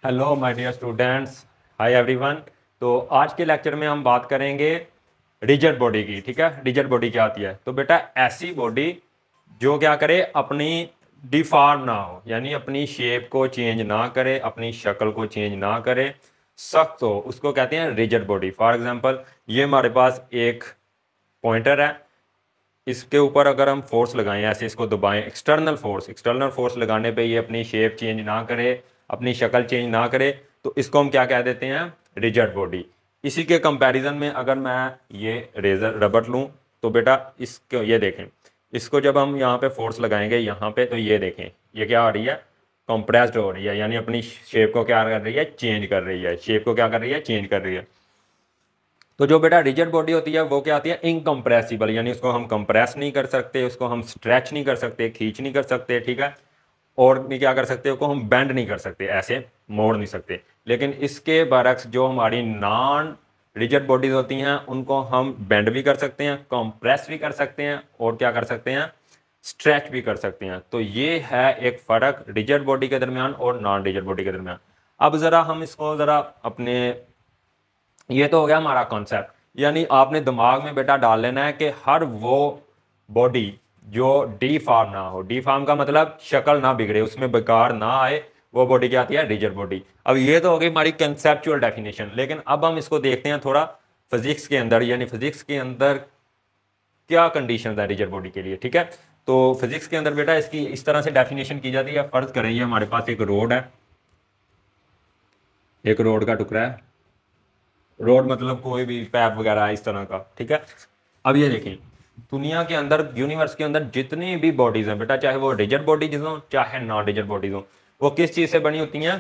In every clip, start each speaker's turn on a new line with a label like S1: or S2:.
S1: Hello my dear students, hi everyone. तो आज के लेक्चर में हम बात करेंगे रिजिड बॉडी की। ठीक है, रिजिड बॉडी क्या होती है? तो बेटा ऐसी बॉडी जो क्या करे, अपनी डिफॉर्म ना हो, यानी अपनी शेप को चेंज ना करे, अपनी शक्ल को चेंज ना करे, सख्त हो, उसको कहते हैं रिजिड बॉडी। फॉर एग्जांपल ये हमारे पास एक पॉइंटर है, इसके ऊपर अगर हम फोर्स लगाएं, ऐसे इसको दबाएं, एक्सटर्नल फोर्स लगाने पे ये अपनी शेप चेंज ना करे, अपनी शक्ल चेंज ना करे, तो इसको हम क्या कह देते हैं? Rigid body. इसी के कंपैरिजन में अगर मैं ये रेजर रबड़ लूं, तो बेटा इसको ये देखें, इसको जब हम यहाँ पे फोर्स लगाएंगे यहाँ पे, तो ये देखें ये क्या हो रही है? कंप्रेस्ड हो रही है, यानी अपनी शेप को क्या कर रही है? चेंज कर रही है। शेप को क्या कर रही है? चेंज कर रही है। तो जो बेटा रिजिड बॉडी होती है वो क्या होती है? इनकम्प्रेसिबल, यानी उसको हम कंप्रेस नहीं कर सकते, उसको हम स्ट्रेच नहीं कर सकते, खींच नहीं कर सकते। ठीक है, और भी क्या कर सकते, उसको हम बेंड नहीं कर सकते, ऐसे मोड़ नहीं सकते। लेकिन इसके बरक्स जो हमारी नॉन रिजिड बॉडीज होती हैं उनको हम बेंड भी कर सकते हैं, कंप्रेस भी कर सकते हैं, और क्या कर सकते हैं? स्ट्रेच भी कर सकते हैं। तो ये है एक फ़र्क रिजिड बॉडी के दरमियान और नॉन रिजिड बॉडी के दरमियान। अब ज़रा हम इसको ज़रा अपने, ये तो हो गया हमारा कॉन्सेप्ट, यानी आपने दिमाग में बेटा डाल लेना है कि हर वो बॉडी जो डी फार्म ना हो, डी फार्म का मतलब शक्ल ना बिगड़े, उसमें बेकार ना आए, वो बॉडी क्या आती है? Rigid body. अब ये तो हो गई हमारी कंसेप्चुअल डेफिनेशन, लेकिन अब हम इसको देखते हैं थोड़ा फिजिक्स के अंदर, यानी फिजिक्स के अंदर क्या कंडीशन है रिजिड बॉडी के लिए। ठीक है, तो फिजिक्स के अंदर बेटा इसकी इस तरह से डेफिनेशन की जाती है। फर्ज करें ये हमारे पास एक रोड है, एक रोड का टुकड़ा है, रोड मतलब कोई भी पैप वगैरह इस तरह का। ठीक है, अब ये देखें, दुनिया के अंदर, यूनिवर्स के अंदर जितनी भी बॉडीज हैं बेटा, चाहे वो रिजिड बॉडीज हो चाहे नॉन रिजिड बॉडीज हो, वो किस चीज से बनी होती हैं?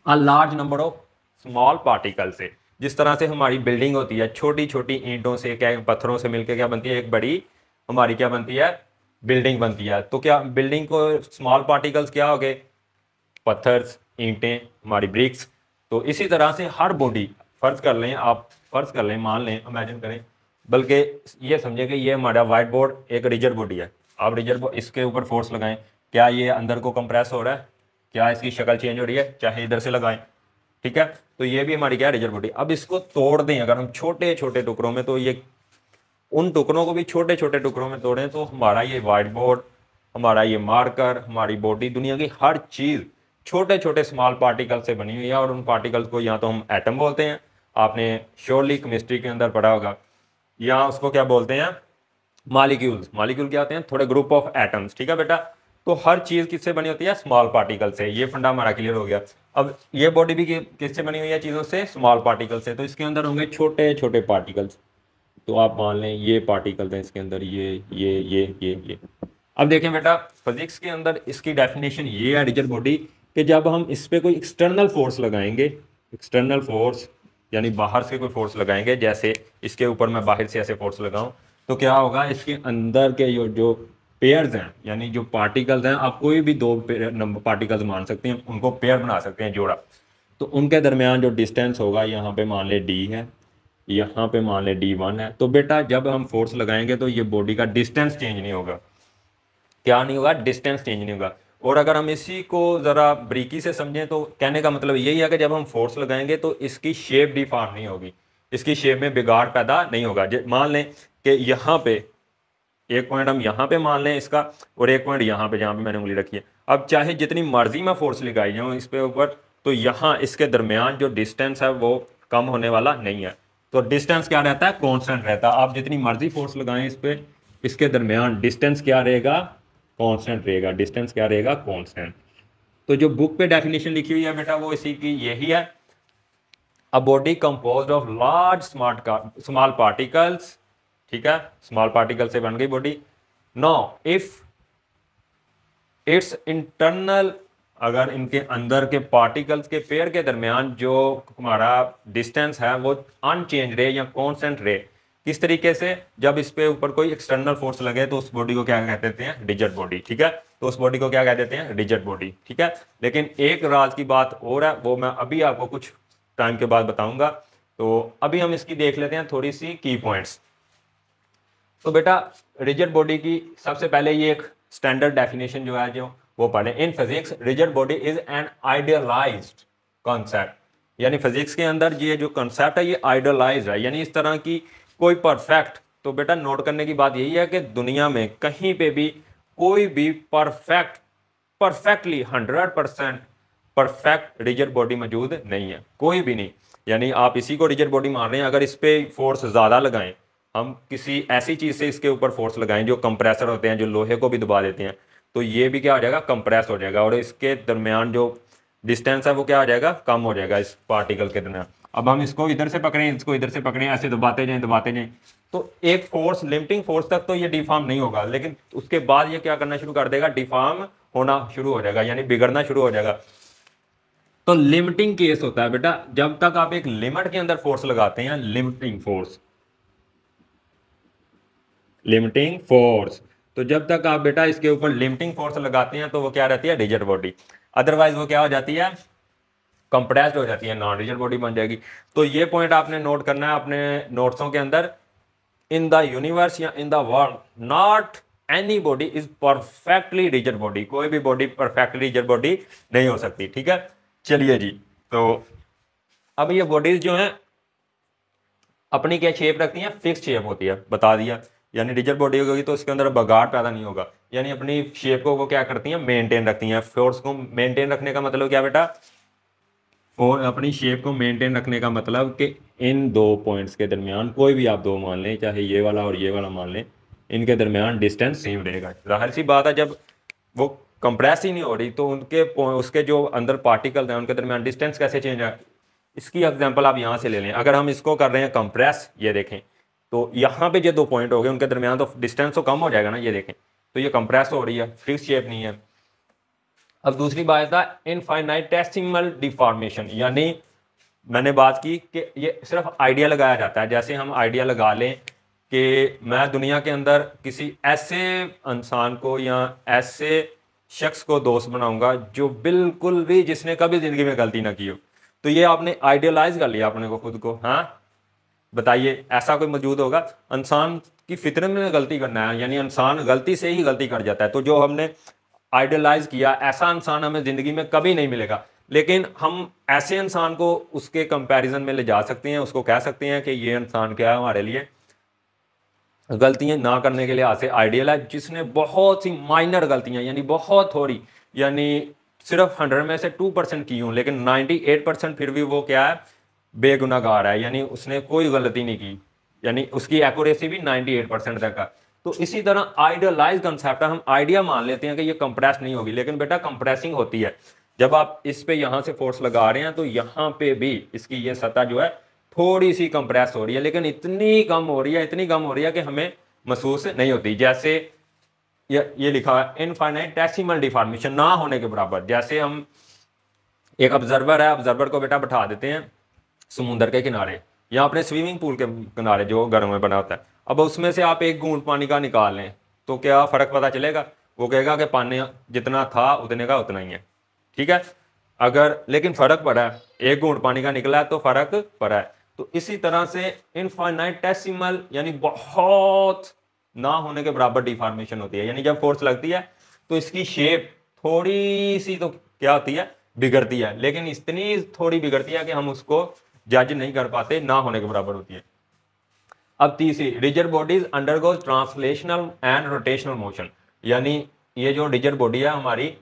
S1: A large number of small particle से। जिस तरह से हमारी बिल्डिंग होती है, छोटी छोटी ईंटों से, क्या पत्थरों से मिलकर क्या बनती है? एक बड़ी हमारी क्या बनती है? बिल्डिंग बनती है। तो क्या बिल्डिंग को स्मॉल पार्टिकल्स क्या हो गए? पत्थर्स, ईंटें, हमारी ब्रिक्स। तो इसी तरह से हर बॉडी, फर्ज कर लें आप, फर्ज कर लें, मान लें, इमेजिन करें, बल्कि ये समझे कि ये हमारा वाइट बोर्ड एक रिजिड बॉडी है। आप रिजिड बोर्ड, इसके ऊपर फोर्स लगाएं, क्या ये अंदर को कंप्रेस हो रहा है? क्या इसकी शक्ल चेंज हो रही है? चाहे इधर से लगाएं। ठीक है, तो ये भी हमारी क्या है? Rigid body. अब इसको तोड़ दें अगर हम छोटे छोटे टुकड़ों में, तो ये उन टुकड़ों को भी छोटे छोटे टुकड़ों में तोड़ें, तो हमारा ये व्हाइट बोर्ड, हमारा ये मार्कर, हमारी बॉडी, दुनिया की हर चीज छोटे छोटे स्मॉल पार्टिकल से बनी हुई है। और उन पार्टिकल्स को या तो हम एटम बोलते हैं, आपने श्योरली केमिस्ट्री के अंदर पढ़ा होगा, या उसको क्या बोलते हैं? मॉलिक्यूल्स। मॉलिक्यूल क्या होते हैं? थोड़े ग्रुप ऑफ एटम्स। ठीक है बेटा, तो हर चीज किससे बनी होती है? स्मॉल पार्टिकल से। ये फंडा हमारा क्लियर हो गया। अब ये बॉडी भी किससे बनी हुई है? चीजों से, स्मॉल पार्टिकल से। तो इसके अंदर होंगे छोटे छोटे पार्टिकल्स। तो आप मान लें ये पार्टिकल्स हैं इसके अंदर, ये। अब देखें बेटा, फिजिक्स के अंदर इसकी डेफिनेशन ये है रिजिड बॉडी, कि जब हम इस पे कोई एक्सटर्नल फोर्स लगाएंगे, एक्सटर्नल फोर्स यानी बाहर से कोई फोर्स लगाएंगे, जैसे इसके ऊपर मैं बाहर से ऐसे फोर्स लगाऊं, तो क्या होगा? इसके अंदर के जो पेयर्स हैं, यानी जो पार्टिकल्स हैं, आप कोई भी दो नंबर पार्टिकल्स मान सकते हैं, उनको पेयर बना सकते हैं, जोड़ा। तो उनके दरमियान जो डिस्टेंस होगा, यहाँ पे मान ले डी है, यहाँ पे मान ले D1 है। तो बेटा जब हम फोर्स लगाएंगे तो ये बॉडी का डिस्टेंस चेंज नहीं होगा। क्या नहीं होगा? डिस्टेंस चेंज नहीं होगा। और अगर हम इसी को ज़रा ब्रीकी से समझें, तो कहने का मतलब यही है कि जब हम फोर्स लगाएंगे तो इसकी शेप डिफॉर्म नहीं होगी, इसकी शेप में बिगाड़ पैदा नहीं होगा। मान लें कि यहाँ पे एक पॉइंट हम यहाँ पे मान लें इसका, और एक पॉइंट यहाँ पे जहाँ पे मैंने उंगली रखी है। अब चाहे जितनी मर्जी मैं फोर्स लगाई जाऊँ इस पे ऊपर, तो यहाँ इसके दरमियान जो डिस्टेंस है वो कम होने वाला नहीं है। तो डिस्टेंस क्या रहता है? कांस्टेंट रहता है। आप जितनी मर्जी फोर्स लगाएं इस पे, इसके दरमियान डिस्टेंस क्या रहेगा? कांस्टेंट रहेगा। डिस्टेंस क्या रहेगा? कांस्टेंट। तो जो बुक पे डेफिनेशन लिखी हुई है बेटा, वो इसी की यही है, a body composed of large small particles. ठीक है, स्मॉल पार्टिकल से बन गई body. Know if it's internal, अगर इनके अंदर के पार्टिकल्स के पेयर के दरमियान जो हमारा डिस्टेंस है वो अनचेंज रहे या कांस्टेंट रहे। किस तरीके से? जब इस पे ऊपर कोई एक्सटर्नल फोर्स लगे तो उस बॉडी को क्या कह देते हैं? Rigid body. ठीक है, तो उस बॉडी को क्या कह देते हैं? Rigid body. ठीक है, लेकिन एक राज की बात और है, वो मैं अभी आपको कुछ टाइम के बाद बताऊंगा। तो अभी हम इसकी देख लेते हैं थोड़ी सी की पॉइंट्स। तो बेटा रिजिड बॉडी की सबसे पहले ये एक स्टैंडर्ड डेफिनेशन जो है, जो वो पढ़े। In physics rigid body is an idealised concept, यानी फिजिक्स के अंदर ये जो कॉन्सेप्ट है ये आइडियलाइज है, यानी इस तरह की कोई परफेक्ट, तो बेटा नोट करने की बात यही है कि दुनिया में कहीं पे भी कोई भी परफेक्टली 100% परफेक्ट रिजिड बॉडी मौजूद नहीं है, कोई भी नहीं। यानी आप इसी को रिजिड बॉडी मान रहे हैं, अगर इस पे फोर्स ज़्यादा लगाएं, हम किसी ऐसी चीज़ से इसके ऊपर फोर्स लगाएं जो कंप्रेसर होते हैं, जो लोहे को भी दबा देते हैं, तो ये भी क्या हो जाएगा, कंप्रेस हो जाएगा, और इसके दरमियान जो डिस्टेंस है वो क्या हो जाएगा, कम हो जाएगा इस पार्टिकल के दरमियान। अब हम इसको इधर से पकड़ें, इसको इधर से पकड़ें, ऐसे दबाते जाएं, तो एक फोर्स, लिमिटिंग फोर्स तक तो ये डिफॉर्म नहीं होगा, लेकिन उसके बाद ये क्या करना शुरू कर देगा, डिफॉर्म होना शुरू हो जाएगा, यानी बिगड़ना शुरू हो जाएगा। तो लिमिटिंग केस होता है बेटा, जब तक आप एक लिमिट के अंदर फोर्स लगाते हैं, लिमिटिंग फोर्स, तो जब तक आप बेटा इसके ऊपर लिमिटिंग फोर्स लगाते हैं तो वो क्या रहती है, रिजिड बॉडी। अदरवाइज वो क्या हो जाती है, कंप्रेस्ड हो जाती है, नॉन रिजिड बॉडी बन जाएगी। तो ये पॉइंट आपने नोट करना है अपने नोट्सों के अंदर, इन द यूनिवर्स या in the world not any body is perfectly rigid body, कोई भी बॉडी परफेक्टली रिजिड बॉडी नहीं हो सकती, ठीक है। चलिए जी, तो अब ये बॉडीज जो हैं अपनी क्या शेप रखती हैं, फिक्स शेप होती है, बता दिया। यानी रिजिड बॉडी होगी तो इसके अंदर बगाड़ पैदा नहीं होगा, यानी अपनी शेप को वो क्या करती हैं, मेंटेन रखती हैं। फोर्स को मेंटेन रखने का मतलब क्या बेटा, और अपनी शेप को मेंटेन रखने का मतलब कि इन दो पॉइंट्स के दरमियान, कोई भी आप दो मान लें, चाहे ये वाला और ये वाला मान लें, इनके दरमियान डिस्टेंस सेम रहेगा। जाहिर सी बात है, जब वो कंप्रेस ही नहीं हो रही तो उसके जो अंदर पार्टिकल हैं उनके दरमियान डिस्टेंस कैसे चेंज है। इसकी एग्जांपल आप यहाँ से ले लें, अगर हम इसको कर रहे हैं कंप्रेस, ये देखें, तो यहाँ पे जो दो पॉइंट हो गए उनके दरमियान तो डिस्टेंस तो कम हो जाएगा ना, ये देखें, तो ये कंप्रेस हो रही है, फिक्स शेप नहीं है। अब दूसरी बात था इनफाइनाइटेसिमल डिफॉर्मेशन, यानी मैंने बात की कि ये सिर्फ आइडिया लगाया जाता है। जैसे हम आइडिया लगा लें कि मैं दुनिया के अंदर किसी ऐसे इंसान को या ऐसे शख्स को दोस्त बनाऊंगा जो बिल्कुल भी, जिसने कभी जिंदगी में गलती ना की हो, तो ये आपने आइडियलाइज कर लिया अपने को, खुद को। हाँ बताइए, ऐसा कोई मौजूद होगा? इंसान की फितरत में गलती करना है, यानी इंसान गलती से ही गलती कर जाता है। तो जो हमने आइडियलाइज किया, ऐसा इंसान हमें जिंदगी में कभी नहीं मिलेगा, लेकिन हम ऐसे इंसान को उसके कंपैरिजन में ले जा सकते हैं, उसको कह सकते हैं कि ये इंसान क्या है हमारे लिए गलतियां ना करने के लिए आज से आइडियल है, जिसने बहुत सी माइनर गलतियां, यानी बहुत थोड़ी, यानी सिर्फ 100 में से 2% की हूँ, लेकिन 98% फिर भी वो क्या है, बेगुनाहगार है, यानी उसने कोई गलती नहीं की, यानी उसकी एक्यूरेसी भी 98% तक है। तो इसी तरह आइडियलाइज कंसेप्ट है, हम आइडिया मान लेते हैं कि ये कंप्रेस नहीं होगी, लेकिन बेटा कंप्रेसिंग होती है। जब आप इस पे यहाँ से फोर्स लगा रहे हैं तो यहाँ पे भी इसकी ये सतह जो है थोड़ी सी कंप्रेस हो रही है, लेकिन इतनी कम हो रही है कि हमें महसूस नहीं होती। जैसे ये लिखा है इनफाइनाइटेसिमल डिफॉर्मेशन, ना होने के बराबर। जैसे हम एक ऑब्जर्वर है, ऑब्जर्वर को बेटा बैठा देते हैं समुद्र के किनारे या अपने स्विमिंग पूल के किनारे जो घरों में बना होता है। अब उसमें से आप एक घूंट पानी का निकाल लें तो क्या फ़र्क पता चलेगा? वो कहेगा कि पानी जितना था उतने का उतना ही है, ठीक है। अगर लेकिन फ़र्क पड़ा है, एक घूंट पानी का निकला है तो फ़र्क पड़ा है। तो इसी तरह से इनफाइनाइटेसिमल यानी बहुत ना होने के बराबर डिफॉर्मेशन होती है, यानी जब फोर्स लगती है तो इसकी शेप थोड़ी सी तो क्या होती है, बिगड़ती है, लेकिन इतनी थोड़ी बिगड़ती है कि हम उसको जज नहीं कर पाते, ना होने के बराबर होती है। अब तीसरी, rigid bodies undergoes translational and rotational motion, यानी ये जो रिजिड बॉडी है हमारी,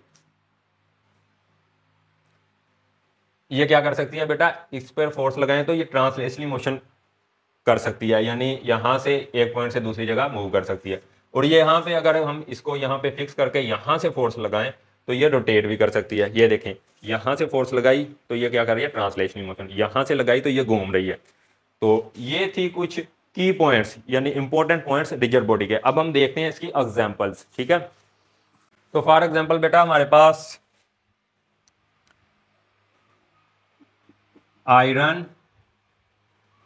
S1: ये क्या कर सकती है बेटा, इस पर फोर्स लगाएं तो ये ट्रांसलेशनल मोशन कर सकती है, यानी यहां से एक पॉइंट से दूसरी जगह मूव कर सकती है। और ये यहाँ पे अगर हम इसको यहाँ पे फिक्स करके यहाँ से फोर्स लगाएं तो ये रोटेट भी कर सकती है। ये देखें, यहाँ से फोर्स लगाई तो ये क्या कर रही है, ट्रांसलेशनल मोशन, यहाँ से लगाई तो ये घूम रही है। तो ये थी कुछ की पॉइंट्स, यानी इंपॉर्टेंट पॉइंट्स रिजिड बॉडी के। अब हम देखते हैं इसकी एग्जांपल्स, ठीक है। तो फॉर एग्जांपल बेटा हमारे पास आयरन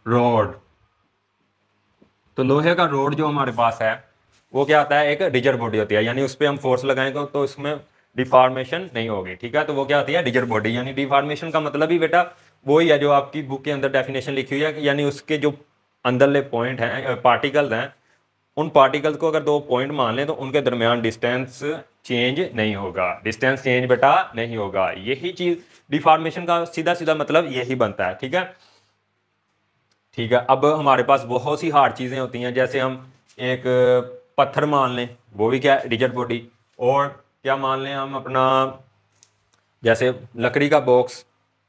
S1: रोड, तो लोहे का रोड जो हमारे पास है वो क्या आता है, एक रिजिड बॉडी होती है, यानी उस पर हम फोर्स लगाएंगे तो इसमें डिफॉर्मेशन नहीं होगी, ठीक है। तो वो क्या होती है, रिजिड बॉडी। यानी डिफॉर्मेशन का मतलब ही बेटा वही है जो आपकी बुक के अंदर डेफिनेशन लिखी हुई है, यानी उसके जो अंदरले पॉइंट हैं, पार्टिकल्स हैं, उन पार्टिकल्स को अगर दो पॉइंट मान लें तो उनके दरमियान डिस्टेंस चेंज नहीं होगा, डिस्टेंस चेंज बेटा नहीं होगा। यही चीज डिफॉर्मेशन का सीधा सीधा मतलब यही बनता है, ठीक है। ठीक है, अब हमारे पास बहुत सी हार्ड चीजें होती हैं, जैसे हम एक पत्थर मान लें, वो भी क्या रिजिड बॉडी, और क्या मान लें हम अपना जैसे लकड़ी का बॉक्स,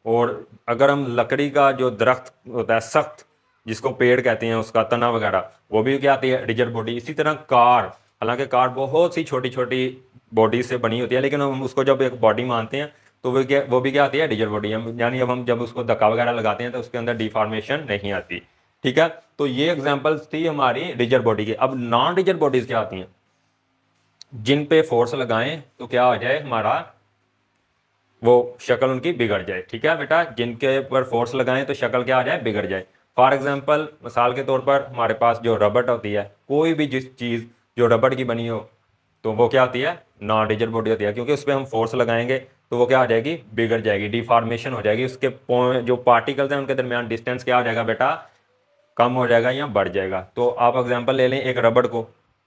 S1: और अगर हम लकड़ी का जो दरख्त होता है सख्त, जिसको पेड़ कहते हैं, उसका तना वगैरह, वो भी क्या आती है रिजिड बॉडी। इसी तरह कार, हालांकि कार बहुत सी छोटी छोटी बॉडी से बनी होती है, लेकिन हम उसको जब एक बॉडी मानते हैं तो वो भी क्या आती है रिजिड बॉडी। यानी अब हम जब उसको धक्का वगैरह लगाते हैं तो उसके अंदर डिफॉर्मेशन नहीं आती, ठीक है। तो ये एग्जांपल्स थी हमारी रिजिड बॉडी की। अब नॉन रिजिड बॉडीज क्या आती हैं, जिन पे फोर्स लगाएं तो क्या हो जाए हमारा, वो शक्ल उनकी बिगड़ जाए, ठीक है बेटा। जिनके ऊपर फोर्स लगाएं तो शक्ल क्या आ जाए, बिगड़ जाए। फॉर एग्जांपल, मिसाल के तौर पर हमारे पास जो रबड़ होती है, कोई भी जिस चीज़ जो रबड़ की बनी हो तो वो क्या होती है, नॉन रिजिड बॉडी होती है, क्योंकि उस पर हम फोर्स लगाएंगे तो वो क्या हो जाएगी, बिगड़ जाएगी, डिफॉर्मेशन हो जाएगी। उसके जो पार्टिकल्स हैं उनके दरमियान डिस्टेंस क्या हो जाएगा बेटा, कम हो जाएगा या बढ़ जाएगा। तो आप एग्जांपल ले लें एक रबड़ को,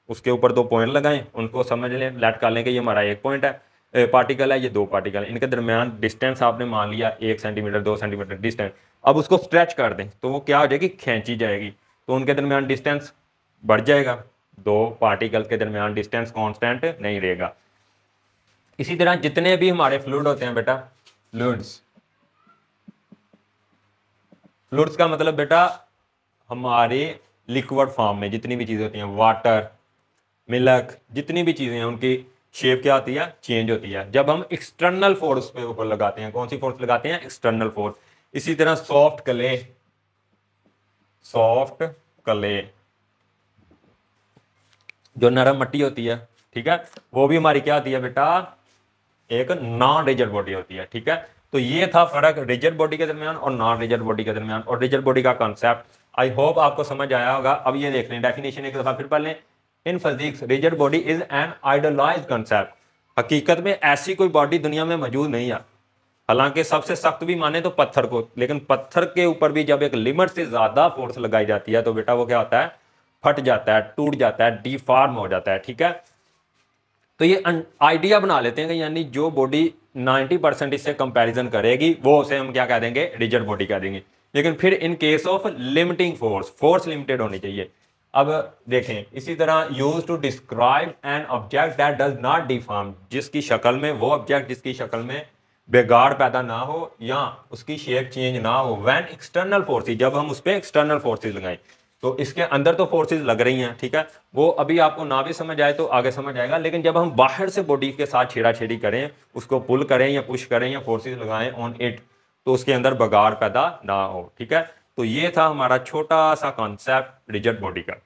S1: उसके ऊपर दो पॉइंट लगाएं, उनको समझ लें, लेट कर लें कि ये हमारा एक पॉइंट है, पार्टिकल है, ये दो पार्टिकल है, इनके दरमियान डिस्टेंस आपने मान लिया 1 सेंटीमीटर 2 सेंटीमीटर डिस्टेंस। अब उसको स्ट्रेच कर दें तो वो क्या हो जाएगी, खींची जाएगी, तो उनके दरमियान डिस्टेंस बढ़ जाएगा, दो पार्टिकल के दरमियान डिस्टेंस कांस्टेंट नहीं रहेगा। इसी तरह जितने भी हमारे फ्लूइड होते हैं बेटा, फ्लूइड्स, फ्लूइड्स का मतलब बेटा हमारे लिक्विड फॉर्म में जितनी भी चीज़ें होती हैं, वाटर, मिल्क, जितनी भी चीज़ें हैं, उनकी शेप क्या होती है, चेंज होती है जब हम एक्सटर्नल फोर्स पे ऊपर लगाते हैं। कौन सी फोर्स लगाते हैं, एक्सटर्नल फोर्स। इसी तरह सॉफ्ट क्ले, सॉफ्ट क्ले जो नरम मिट्टी होती है, ठीक है, वो भी हमारी क्या होती है बेटा, एक नॉन रिजिड बॉडी होती है, ठीक है। तो ये था फर्क रिजिड बॉडी के दरमियान और नॉन रिजिड बॉडी के दरमियान, और रिजिड बॉडी का कॉन्सेप्ट आई होप आपको समझ आया होगा। अब ये देख लें डेफिनेशन एक दफा फिर पढ़ लें। In physics rigid body is an idealised concept. हकीकत में ऐसी कोई बॉडी दुनिया में मौजूद नहीं है, हालांकि सबसे सख्त भी माने तो पत्थर को, लेकिन पत्थर के ऊपर भी जब एक लिमिट से ज्यादा फोर्स लगाई जाती है तो बेटा वो क्या होता है, फट जाता है, टूट जाता है, डिफॉर्म हो जाता है, ठीक है। तो ये आइडिया बना लेते हैं कि यानी जो बॉडी 90% इससे कंपैरिजन करेगी वो उसे हम क्या कह देंगे, रिजिड बॉडी कह देंगे। लेकिन फिर in case of limiting force, force limited होनी चाहिए। अब देखें इसी तरह use to describe an object that does not deform, जिसकी शक्ल में, वो ऑब्जेक्ट जिसकी शक्ल में बेगाड़ पैदा ना हो या उसकी शेप चेंज ना हो, व्हेन एक्सटर्नल फोर्सेज, जब हम उस पर एक्सटर्नल फोर्सेज लगाएं। तो इसके अंदर तो फोर्सेज लग रही हैं, ठीक है, वो अभी आपको ना भी समझ आए तो आगे समझ आएगा, लेकिन जब हम बाहर से बॉडी के साथ छेड़ाछेड़ी करें, उसको पुल करें या पुश करें या फोर्सेज लगाएं ऑन इट, तो उसके अंदर बगाड़ पैदा ना हो, ठीक है। तो ये था हमारा छोटा सा कॉन्सेप्ट रिजिड बॉडी का।